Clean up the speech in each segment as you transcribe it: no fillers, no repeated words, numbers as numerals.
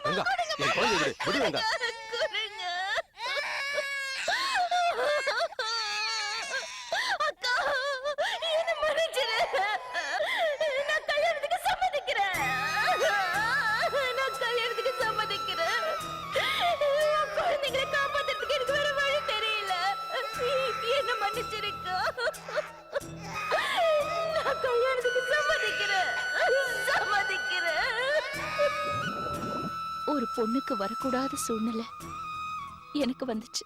குழந்தைங்களை காப்பாத்துறதுக்கு எனக்கு வேற வழி தெரியல. என்ன மன்னிச்சிருக்கா. நான் கல்யாணத்துக்கு சம்மதிக்கிறேன். ஒரு பொண்ணுக்கு வரக்கூடாத சூழ்நிலை எனக்கு வந்துச்சு.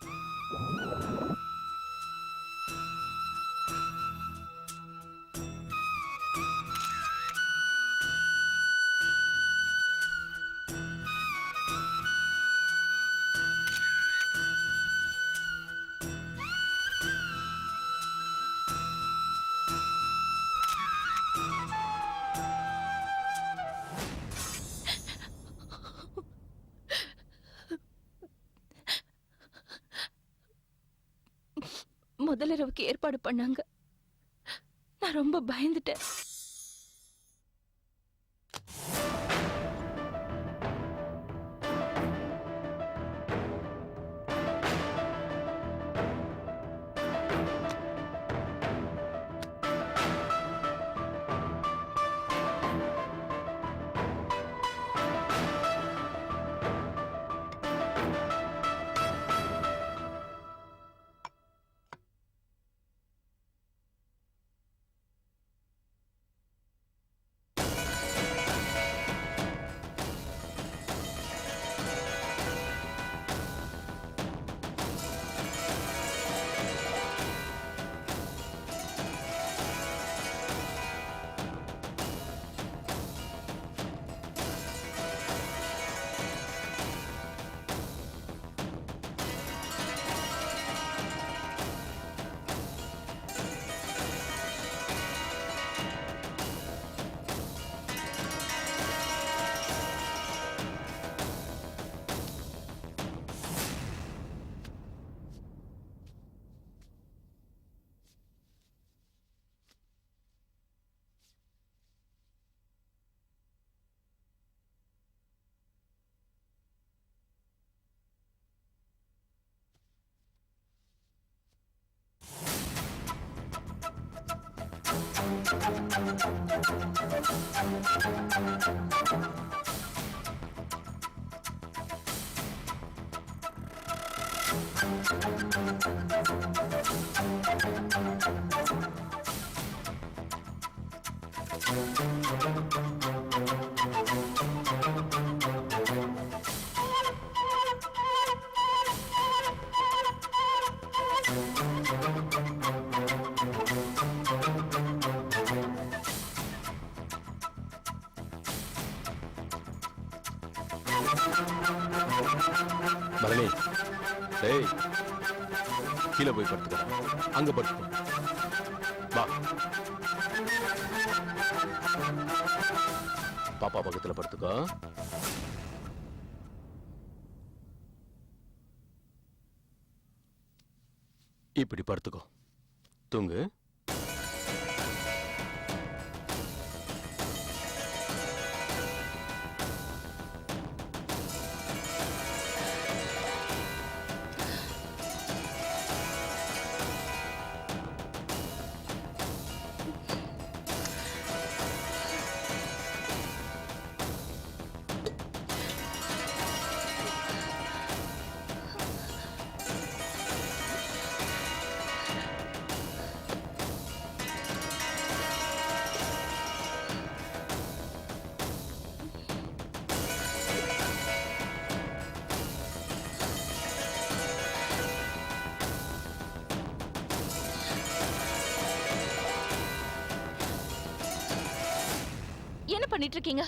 முதலிரவுக்கு ஏற்பாடு பண்ணாங்க. நான் ரொம்ப பயந்துட்டேன். பரணி, டேய், கீழே போய் படுத்துக்க. அங்க படுத்துக்கோ. வா, பாப்பா பக்கத்துல படுத்துக்கோ. இப்படி படுத்துக்கோ, தூங்கு. என்ன பண்ணிட்டு இருக்கீங்க?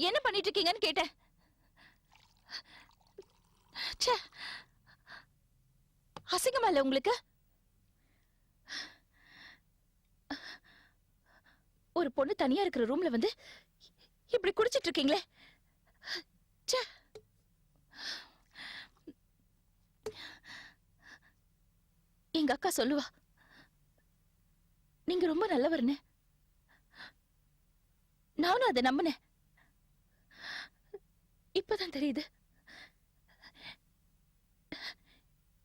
என்ன பண்ணிட்டு இருக்கீங்கன்னு கேட்டேன். அசிங்கமா இல்ல உங்களுக்கு? ஒரு பொண்ணு தனியா இருக்கிற ரூம்ல வந்து இப்படி குடிச்சிட்டு இருக்கீங்களே. எங்க அக்கா சொல்லுவா, நீங்க ரொம்ப நல்லவர்னு. நானும் அதை நம்பினேன். இப்பதான் தெரியுது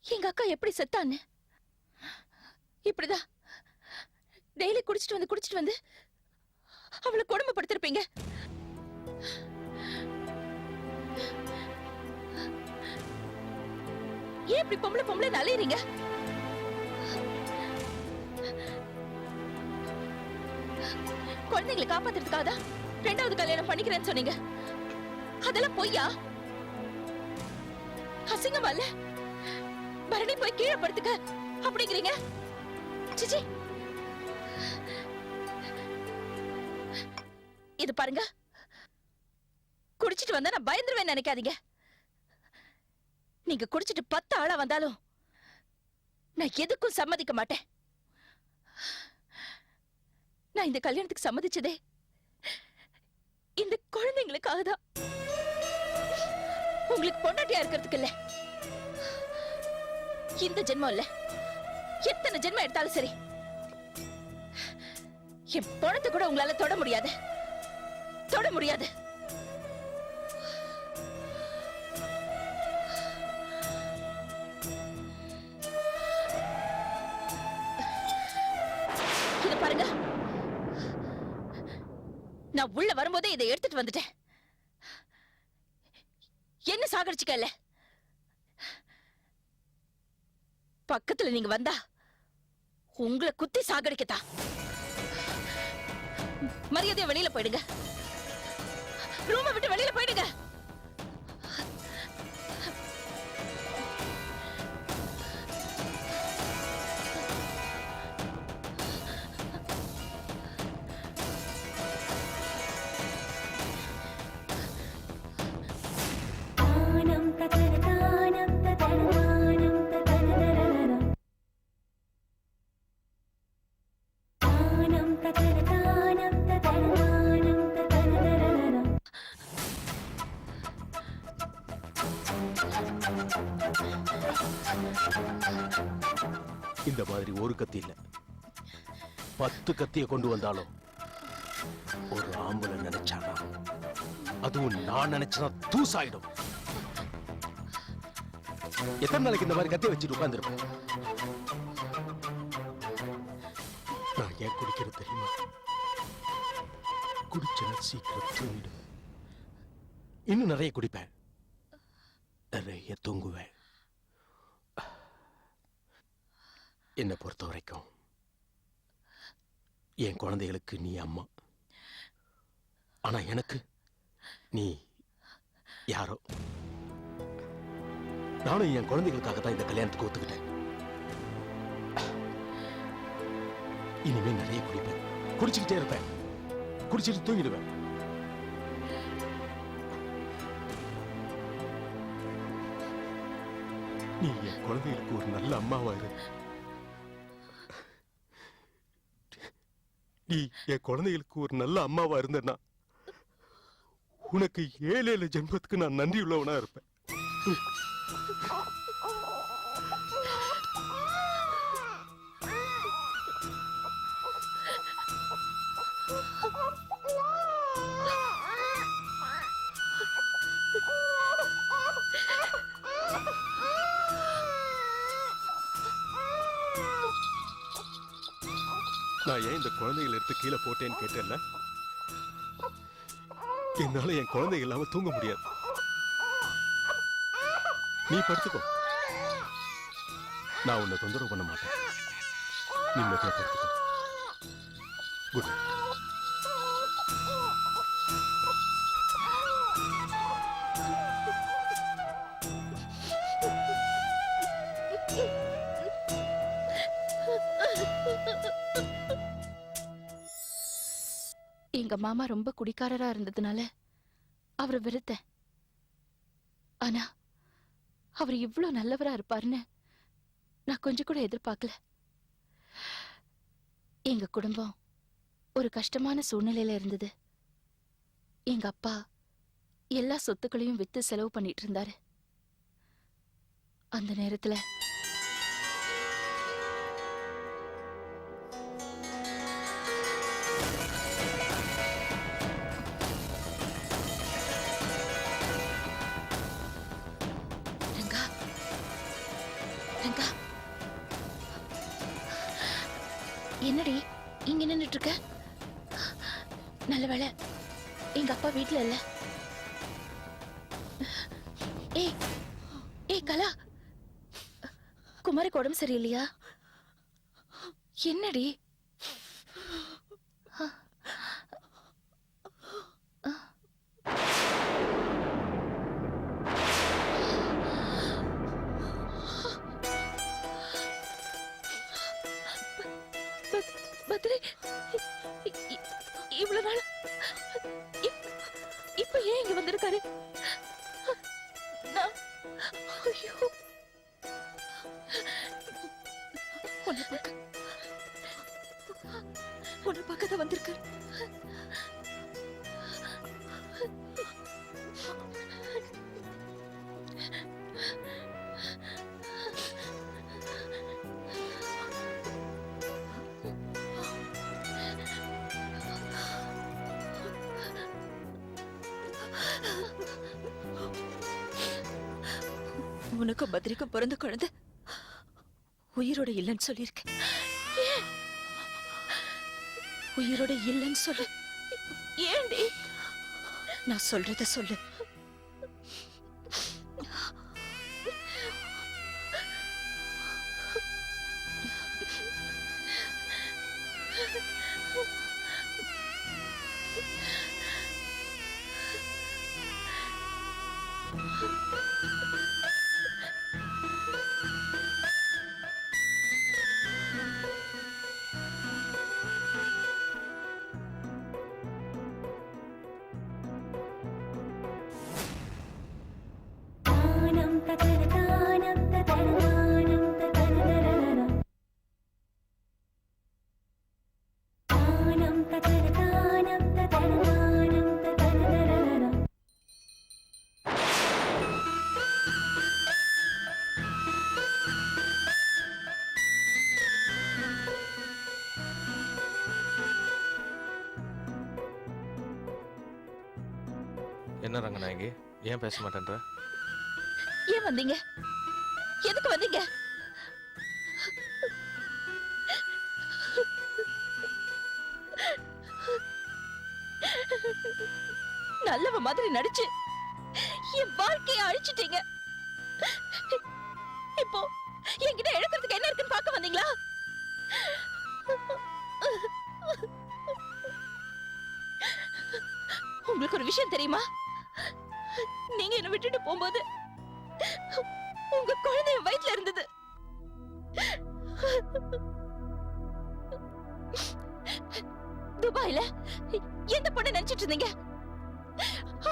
எங்க அக்கா எப்படி செத்தான்னு. இப்படிதான் டெய்லி குடிச்சிட்டு வந்து அவளை கொடுமைப்படுத்திருப்பீங்க. ஏன் இப்படி பொம்பளை அலையறீங்க? குழந்தைங்களை காப்பாத்துறதுக்காக தான் 2வது கல்யாணம் பண்ணிக்கிறேன்னு சொன்னீங்க. அதெல்லாம் பொய்யா? அசிங்கமா இல்ல? பரணி போய் கீழே படுத்துக்க அப்படிங்கிறீங்க. சிச்சி, இது பாருங்க, குடிச்சிட்டு வந்தா நான் பயந்துருவேன் நினைக்காதீங்க. நீங்க குடிச்சிட்டு 10 ஆளா வந்தாலும் நான் எதுக்கும் சம்மதிக்க மாட்டேன். நான் இந்த கல்யாணத்துக்கு சம்மதிச்சதே இந்த குழந்தைங்களுக்காக தான். உங்களுக்கு பொண்டாட்டியா இருக்கிறதுக்கு இல்ல. இந்த ஜென்மம் இல்ல, எத்தனை ஜென்மம் எடுத்தாலும் சரி, என் பணத்தை கூட உங்களால தொட முடியாது. இத பாருங்க, நான் உள்ள வரும்போதே இதை எடுத்துட்டு வந்துட்டேன். என்ன சாகடிச்சுக்கல? பக்கத்துல நீங்க வந்தா உங்களை குத்தி சாகடிக்கத்தான். மரியாதையா வெளியில போயிடுங்க. ரூமை விட்டு வெளியில போயிடுங்க. இந்த மாதிரி ஒரு கத்தி இல்ல, 10 கத்திய கொண்டு வந்தாலும் ஒரு ஆம்பளை நினைச்சானா, அதுவும் நான் நினைச்சா தூசாயிடும். எத்தனை நாளைக்கு இந்த மாதிரி கத்திய வச்சுட்டு உட்கார்ந்திருப்பேன்? நான் ஏன் குடிக்கிறது தெரியுமா? குடிச்சா சீக்கிரம் தூங்கிடும். இன்னும் நிறைய குடிப்பேன், நிறைய தூங்குவேன். என்னை பொறுத்த வரைக்கும் என் குழந்தைகளுக்கு நீ அம்மா, ஆனா எனக்கு நீ யாரோ. நானும் என் குழந்தைகளுக்காக தான் இந்த கல்யாணத்துக்கு ஒத்துக்கிட்டேன். இனிமே நிறைய குடிப்பேன், குடிச்சுக்கிட்டே இருப்பேன், குடிச்சிட்டு தூங்கிடுவேன். நீ என் குழந்தைகளுக்கு ஒரு நல்ல அம்மாவா இரு. நீ என் குழந்தைகளுக்கு ஒரு நல்ல அம்மாவா இருந்தேன்னா உனக்கு 7 ஜென்மத்துக்கு நான் நன்றி உள்ளவனா இருப்பேன். நான் ஏன் இந்த குழந்தைகளை எடுத்து கீழே போட்டேன்னு கேட்டேன்ல, என்னால என் குழந்தைங்க இல்லாம தூங்க முடியாது. நீ படுத்துக்கோ, நான் உன்னை தொந்தரவு பண்ண மாட்டேன். நிம்மதியா படுத்துக்கோ. Good night. எங்க மாமா ரொம்ப குடிக்காரரா இருந்ததுனால அவரை வெறுத்தேன். ஆனா அவர் இவ்ளோ நல்லவரா இருப்பாருன்னு நான் கொஞ்சம் கூட எதிர்பார்க்கல. எங்க குடும்பம் ஒரு கஷ்டமான சூழ்நிலையில இருந்தது. எங்க அப்பா எல்லா சொத்துக்களையும் வித்து செலவு பண்ணிட்டு இருந்தாரு. அந்த நேரத்துல என்னடி இங்க நின்னுட்டு இருக்க? நல்ல வேளை எங்க அப்பா வீட்ல இல்ல. ஏய் ஏய் கலா, குமாருக்கு உடம்பு சரியில்லையா? என்னடி? பத்ரி, இவ்வளவு நாள் இப்ப ஏன் இங்க வந்திருக்காரு? நான் ஐயோ உன்னை பார்க்க தான் வந்திருக்காரு. உனக்கும் பத்ரிக்கும் பிறந்த குழந்தை உயிரோட இல்லைன்னு சொல்லியிருக்கேன். உயிரோட இல்லைன்னு சொல்லு. ஏண்டி? நான் சொல்றத சொல்லு. என்ன ரங்கநாயகி, ஏன் பேச மாட்டேன்ற? ஏன் வந்தீங்க? எதுக்கு வந்தீங்க? நல்லவ மாதிரி நடிச்சு என் வாழ்க்கையை அழிச்சிட்டீங்க. இப்போ என்கிட்ட எழுக்கிறதுக்கு என்ன இருக்குன்னு பார்க்க வந்தீங்களா? உங்களுக்கு ஒரு விஷயம் தெரியுமா? நீங்க என்ன விட்டுட்டு போகும்போது உங்க குழந்தை என் வயித்துல இருந்தது. துபாயில எந்த பொண்ணு நினைச்சிட்டு இருந்தீங்க?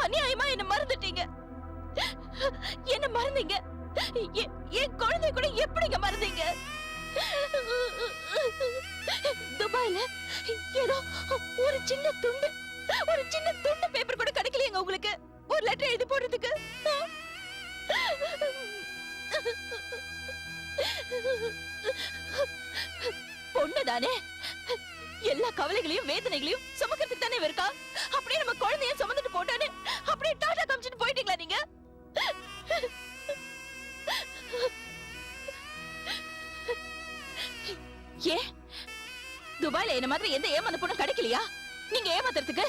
அநியாயமா என்ன மறந்துட்டீங்க. என்ன மறந்தீங்க? என் குழந்தை கூட எப்படிங்க மறந்தீங்க? துபாயில ஏதோ ஒரு சின்ன துண்டு பேப்பர் கூட கிடைக்கலையேங்க உங்களுக்கு ஒரு லெட்டர் எழுதி போடுறதுக்கு. பொண்ணுதானே, எல்லா கவலைகளையும் வேதனைகளையும் சுமக்கிறதுக்கு தானே இருக்கா. அப்படியே நம்ம குழந்தைய சுமந்துட்டு போட்டானே அப்படியே டாடா காமிச்சிட்டு போயிட்டீங்களா நீங்க? ஏ துபாயில என்ன மாதிரி எந்த ஏமாந்த பொண்ணு கிடைக்கலையா? நீங்க ஏமாத்துறதுக்கு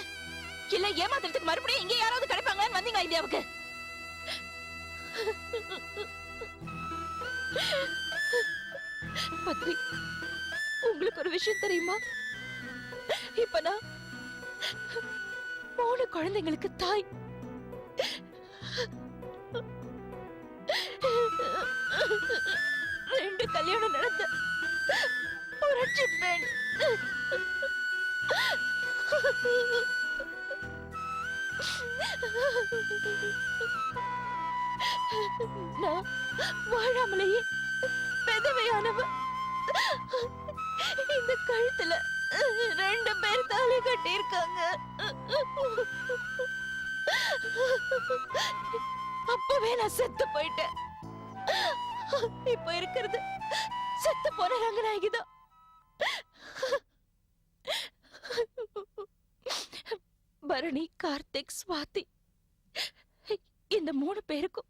இல்ல ஏமாத்துறதுக்கு மறுபடியும் இங்க யாராவது கிடைப்பாங்கன்னு வந்தீங்க இந்தியாவுக்கு? பத்ரி, உங்களுக்கு ஒரு விஷயம் தெரியுமா? இப்ப நான் 3 குழந்தைங்களுக்கு தாய். ரெண்டு கல்யாணம் நடந்த புரட்சி பெண். நான் வாழாமலேயே பெதவையானவ. இந்த கழுத்துல 2 பேர் தாலி கட்டி இருக்காங்க. அப்பவே நான் செத்து போயிட்டேன். இப்ப இருக்கிறது செத்து போன ரங்கநாயகிதான். பரணி, கார்த்திக், ஸ்வாதி, இந்த 3 பேருக்கும்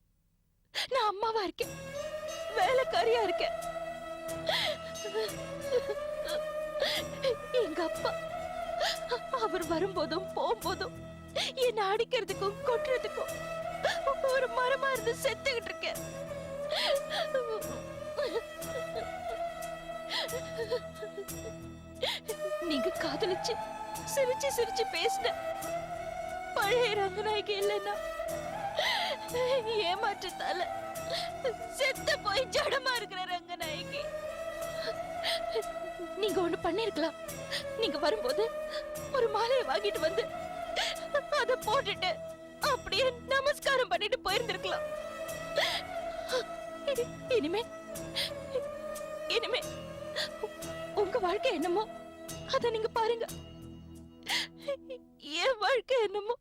நான் அம்மாவா இருக்கேன், வேலைக்காரியா இருக்கேன். எங்க அப்பா அவர் வரும்போதும் போகும்போதும் என்ன அடிக்கிறதுக்கும் கொட்டுறதுக்கும் ஒரு மரமா இருந்து செத்துக்கிட்டு இருக்கேன். நீங்க காதலிச்சு சிரிச்சு சிரிச்சு பேசின பழைய ரங்கநாயகி இல்லைன்னா ஏமாற்றத்தால செத்து போய் ஜடமா இருக்கிற ரங்கநாயகி. நீங்க ஒண்ணு பண்ணிருக்கலாம். நீங்க வரும்போது ஒரு மாலையை வாங்கிட்டு வந்து அத போட்டுட்டு அப்படியே நமஸ்காரம் பண்ணிட்டு போயிருந்திருக்கலாம். இனிமே இனிமே உங்க வாழ்க்கை என்னமோ அத நீங்க பாருங்க. என் வாழ்க்கை என்னமோ